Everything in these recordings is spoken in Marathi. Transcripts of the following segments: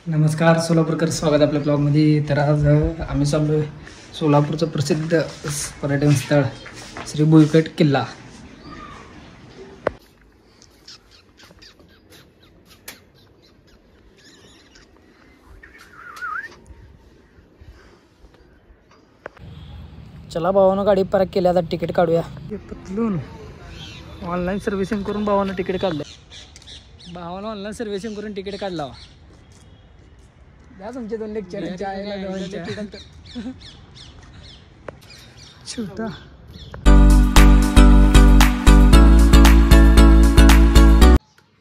नमस्कार सोलापूरकर, स्वागत आपल्या ब्लॉगमध्ये. तर आज आम्ही चाललो सोलापूरचं प्रसिद्ध पर्यटन स्थळ श्री भुईकोट किल्ला. चला भावानं गाडी पार्क केली, आता तिकीट काढूया. पतलून ऑनलाईन सर्व्हिसिंग करून भावानं तिकीट काढलं. भावानं ऑनलाईन सर्व्हिसिंग करून तिकीट काढला. द्या तुमचे 2 लेक्चर छोटा.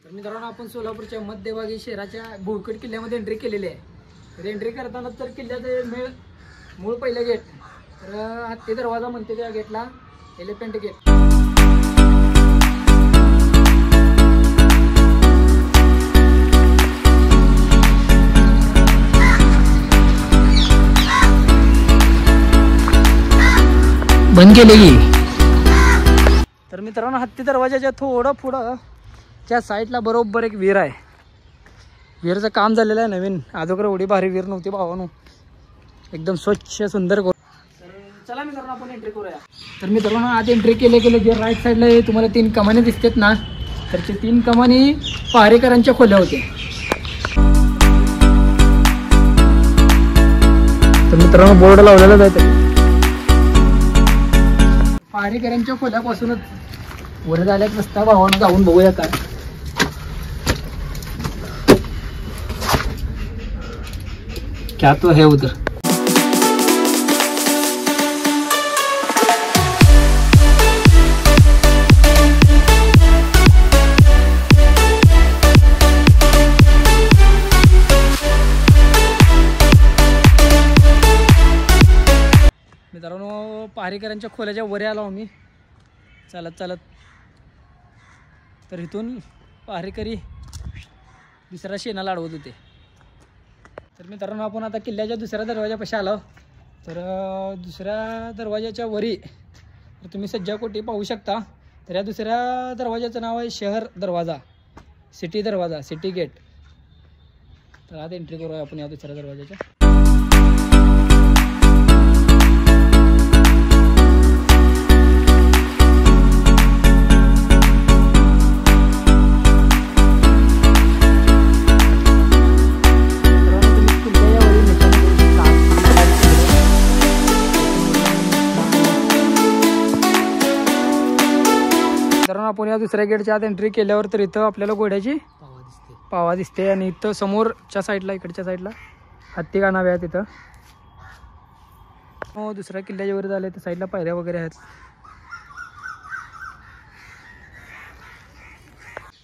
तर मित्रांनो, आपण सोलापूरच्या मध्यभागी शहराच्या भुईकोट किल्ल्यामध्ये एंट्री केलेली आहे. तर एंट्री करताना तर किल्ल्याचे मूळ पहिलं गेट, तर हत्ती दरवाजा म्हणते त्या गेटला एलिफंट गेट. बंद केलेली. तर मित्रांनो, हत्ती दरवाजाच्या थोडं पुढं त्या साईडला बरोबर एक विहीर आहे. विहीरचं काम झालेलं आहे नवीन. अगोदर एवढी भारी विहीर नव्हती भावानो, एकदम स्वच्छ सुंदर. तर चला मित्रांनो, आपण एंट्री करूया. तर मित्रांनो, आज एंट्री केले जे राईट साईडला तुम्हाला 3 कमानी दिसतात ना, तर ते 3 कमानी पहारेकरांच्या खोल्या होत्या. तर मित्रांनो, बोर्ड लावलेला जायचं पहारेकरांच्या खोल्यापासूनच वर झाल्यात रस्ता. भावानं जाऊन बघूया का. क्या तो है उधर. मित्रांनो, पहारेकरांच्या खोल्याच्या वर आलो आम्ही चालत चालत. तर इथून पहारेकरी दुसऱ्या शेणाला अडवत होते. तर मित्रांनो, आपण आता किल्ल्याच्या दुसऱ्या दरवाजापाशी आलो. तर दुसऱ्या दरवाजाच्या वरी तर तुम्ही सज्जाकोटी पाहू शकता. तर या दुसऱ्या दरवाजाचं नाव आहे शहर दरवाजा, सिटी दरवाजा, सिटी गेट. तर आता एंट्री करूया आपण या दुसऱ्या दरवाजाच्या. आपण या दुसऱ्या गेटच्या आत एंट्री केल्यावर तर इथं आपल्याला घोड्याची पावा दिसते. आणि इथं समोरच्या साईडला, इकडच्या साईडला हत्ती गाणावे आहेत. तिथं दुसऱ्या किल्ल्याच्या वर झाले तर साईडला पायऱ्या वगैरे आहेत.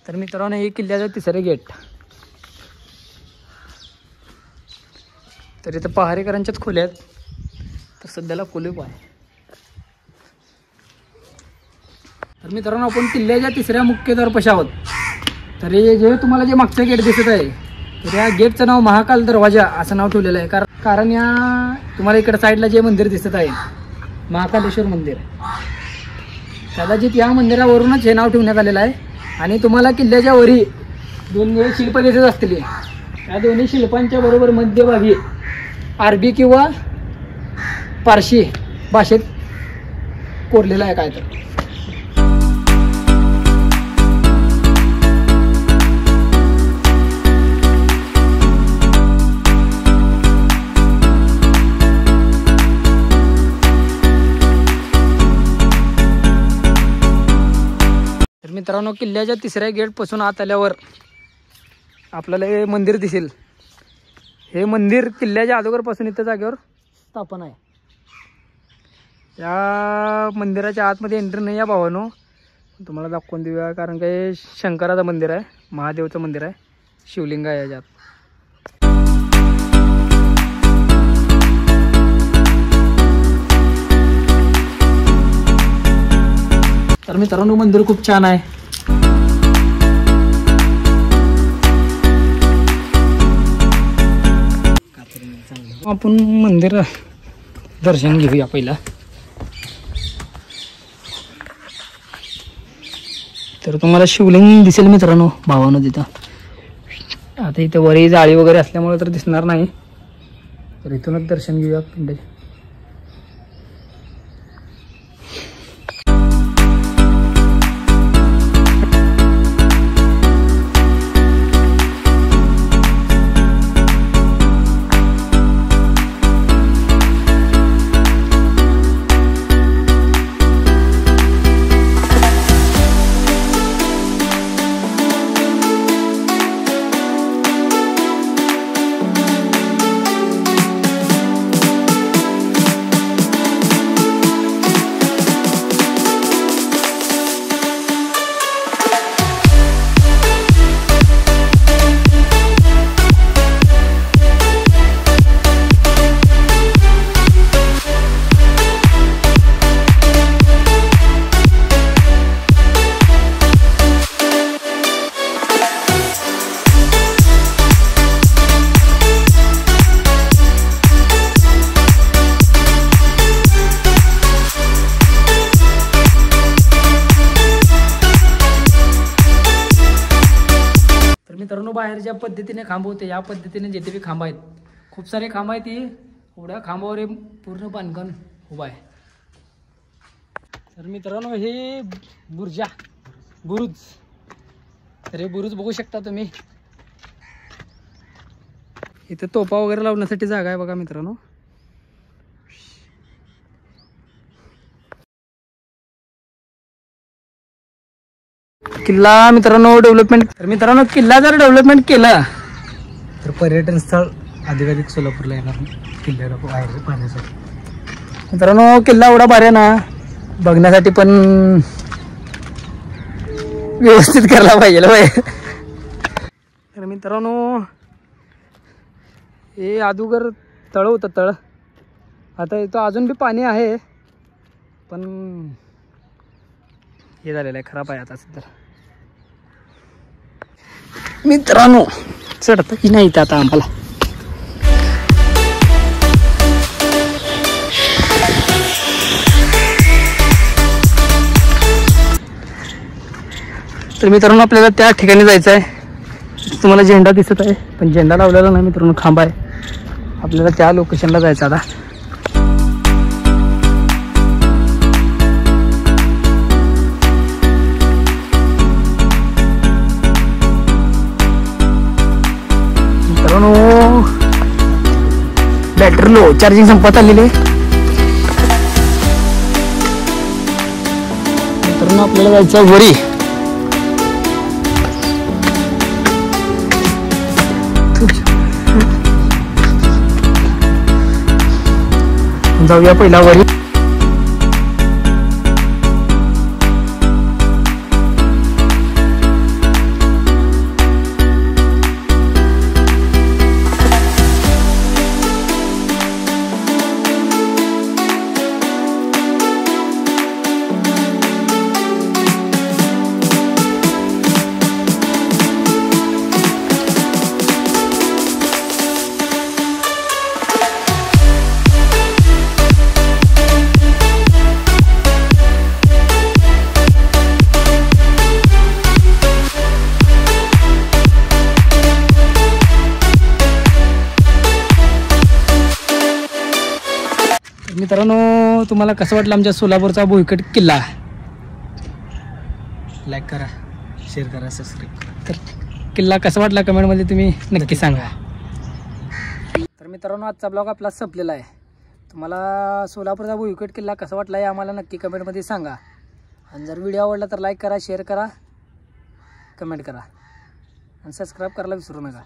तर मित्रांनो, हे किल्ल्याचं 3रं गेट. तर इथं पहारेकरांच्याच खोल्या आहेत. तर सध्याला कुलूप आहे. तर मित्रांनो, आपण किल्ल्याच्या 3ऱ्या मुख्य द्वारापाशी आहोत. तर हे जे तुम्हाला जे मागचं गेट दिसत आहे, तर या गेटचं नाव महाकाल दरवाजा असं नाव ठेवलेलं आहे. कारण या तुम्हाला इकडं साईडला जे मंदिर दिसत आहे, महाकालेश्वर मंदिर, कदाचित या मंदिरावरूनच हे नाव ठेवण्यात आलेलं आहे. आणि तुम्हाला किल्ल्याच्या वरी 2 शिल्प दिसत असतील. या दोन्ही शिल्पांच्या बरोबर मध्यभागी अरबी किंवा पारशी भाषेत कोरलेलं आहे काय तर. मित्रांनो, किल्ल्याच्या 3ऱ्या गेटपासून आत आल्यावर आपल्याला हे मंदिर दिसेल. हे मंदिर किल्ल्याच्या अगोदरपासून इथं जागेवर स्थापन आहे. या मंदिराच्या आतमध्ये एंट्री नाही या भावानो, तुम्हाला दाखवून देऊया. कारण का हे शंकराचं मंदिर आहे, महादेवचं मंदिर आहे, शिवलिंग आहे याच्यात. तर मित्रांनो, मंदिर खूप छान आहे. आपण मंदिर दर्शन घेऊया पहिला. तर तुम्हाला शिवलिंग दिसेल मित्रांनो भावानं तिथं. आता इथे वरी जाळी वगैरे असल्यामुळे तर दिसणार नाही, तर इथूनच दर्शन घेऊया पिंडाचे. मित्रांनो बाहेर ज्या पद्धतीने खांब होते या पद्धतीने जिथे बी खांब आहेत, खूप सारे खांब आहेत, ती एवढ्या खांबावर हे पूर्ण बांधकाम उभा आहे. तर मित्रांनो हे बुरुज, तर हे बुरुज बघू शकता तुम्ही. इथे तोफा वगैरे लावण्यासाठी जागा आहे बघा मित्रांनो. किल्ला मित्रांनो डेव्हलपमेंट, तर मित्रांनो किल्ला जर डेव्हलपमेंट केला तर पर्यटन स्थळ अधिकाधिक सोलापूरला येणार किल्ल्याला बाहेर पाहण्यासाठी. मित्रांनो किल्ला एवढा भारी आहे ना, बघण्यासाठी पण व्यवस्थित करायला पाहिजे. तर मित्रांनो हे अगोदर तळ होतं, तळ आता इथं अजून बी पाणी आहे, पण हे झालेलं आहे, खराब आहे आता सध्या. मित्रांनो चढतं की नाही आता आम्हाला. तर मित्रांनो आपल्याला त्या ठिकाणी जायचं आहे. तुम्हाला झेंडा दिसत आहे, पण झेंडा लावलेला नाही मित्रांनो, खांब आहे. आपल्याला त्या लोकेशनला जायचं आता. मित्रांनो बॅटरी लो, चार्जिंग संपत आलेली आहे. मित्रांनो आपल्याला जायचं वरी. जाऊया पहिला वरी. मित्रांनो तुम्हाला कसं वाटलं आमच्या सोलापूरचा भुईकोट किल्ला? लाईक करा, शेअर करा, सबस्क्राईब करा. तर किल्ला कसा वाटला कमेंटमध्ये तुम्ही नक्की सांगा. तर मित्रांनो आजचा ब्लॉग आपला संपलेला आहे. तुम्हाला सोलापूरचा भुईकोट किल्ला कसा वाटला आहे आम्हाला नक्की कमेंटमध्ये सांगा. आणि जर व्हिडिओ आवडला तर लाईक करा, शेअर करा, कमेंट करा आणि सबस्क्राईब करायला विसरू नका.